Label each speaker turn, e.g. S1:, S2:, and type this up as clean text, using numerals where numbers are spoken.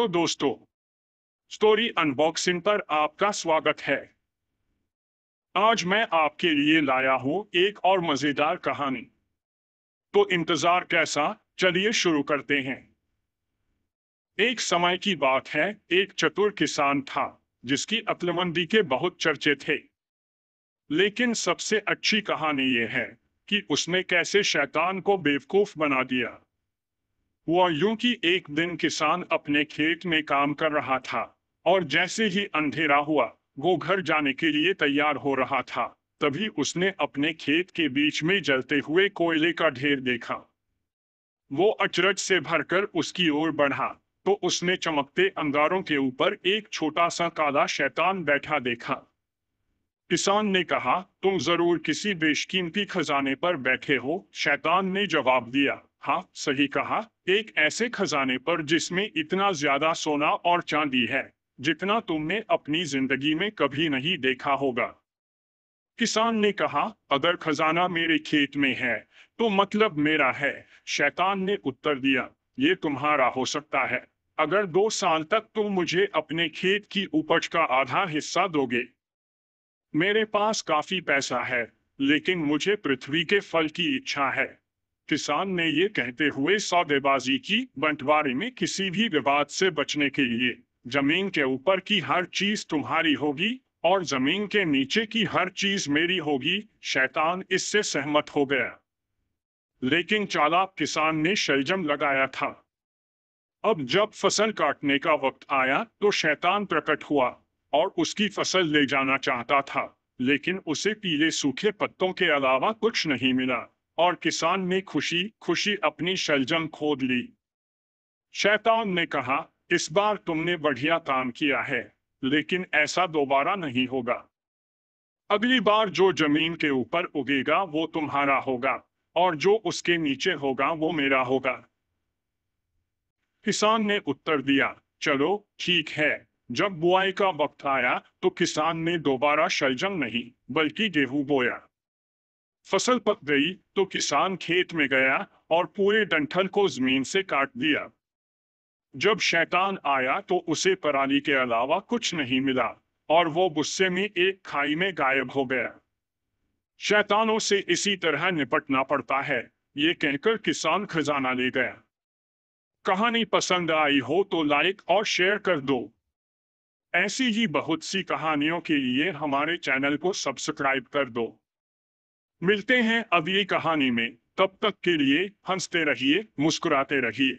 S1: दोस्तों, story unboxing पर आपका स्वागत है। आज मैं आपके लिए लाया हूं एक और मजेदार कहानी। तो इंतजार कैसा, चलिए शुरू करते हैं। एक समय की बात है, एक चतुर किसान था जिसकी अक्लमंदी के बहुत चर्चे थे। लेकिन सबसे अच्छी कहानी यह है कि उसने कैसे शैतान को बेवकूफ बना दिया। हुआ यूं कि एक दिन किसान अपने खेत में काम कर रहा था और जैसे ही अंधेरा हुआ, वो घर जाने के लिए तैयार हो रहा था, तभी उसने अपने खेत के बीच में जलते हुए कोयले का ढेर देखा। वो अचरज से भरकर उसकी ओर बढ़ा तो उसने चमकते अंगारों के ऊपर एक छोटा सा काला शैतान बैठा देखा। किसान ने कहा, तुम जरूर किसी बेशकीमती खजाने पर बैठे हो। शैतान ने जवाब दिया, हाँ सही कहा, एक ऐसे खजाने पर जिसमें इतना ज्यादा सोना और चांदी है जितना तुमने अपनी जिंदगी में कभी नहीं देखा होगा। किसान ने कहा, अगर खजाना मेरे खेत में है तो मतलब मेरा है। शैतान ने उत्तर दिया, ये तुम्हारा हो सकता है अगर 2 साल तक तुम मुझे अपने खेत की उपज का आधा हिस्सा दोगे। मेरे पास काफी पैसा है, लेकिन मुझे पृथ्वी के फल की इच्छा है। किसान ने ये कहते हुए सौदेबाजी की। बंटवारे में किसी भी विवाद से बचने के लिए जमीन के ऊपर की हर चीज तुम्हारी होगी और जमीन के नीचे की हर चीज मेरी होगी। शैतान इससे सहमत हो गया। लेकिन चालाक किसान ने शलजम लगाया था। अब जब फसल काटने का वक्त आया तो शैतान प्रकट हुआ और उसकी फसल ले जाना चाहता था, लेकिन उसे पीले सूखे पत्तों के अलावा कुछ नहीं मिला और किसान ने खुशी खुशी अपनी शलजम खोद ली। शैतान ने कहा, इस बार तुमने बढ़िया काम किया है, लेकिन ऐसा दोबारा नहीं होगा। अगली बार जो जमीन के ऊपर उगेगा वो तुम्हारा होगा और जो उसके नीचे होगा वो मेरा होगा। किसान ने उत्तर दिया, चलो ठीक है। जब बुआई का वक्त आया तो किसान ने दोबारा शलजम नहीं बल्कि गेहूं बोया। फसल पक गई तो किसान खेत में गया और पूरे डंठल को जमीन से काट दिया। जब शैतान आया तो उसे पराली के अलावा कुछ नहीं मिला और वो गुस्से में एक खाई में गायब हो गया। शैतानों से इसी तरह निपटना पड़ता है, ये कहकर किसान खजाना ले गया। कहानी पसंद आई हो तो लाइक और शेयर कर दो। ऐसी ही बहुत सी कहानियों के लिए हमारे चैनल को सब्सक्राइब कर दो। मिलते हैं अगली कहानी में, तब तक के लिए हंसते रहिए, मुस्कुराते रहिए।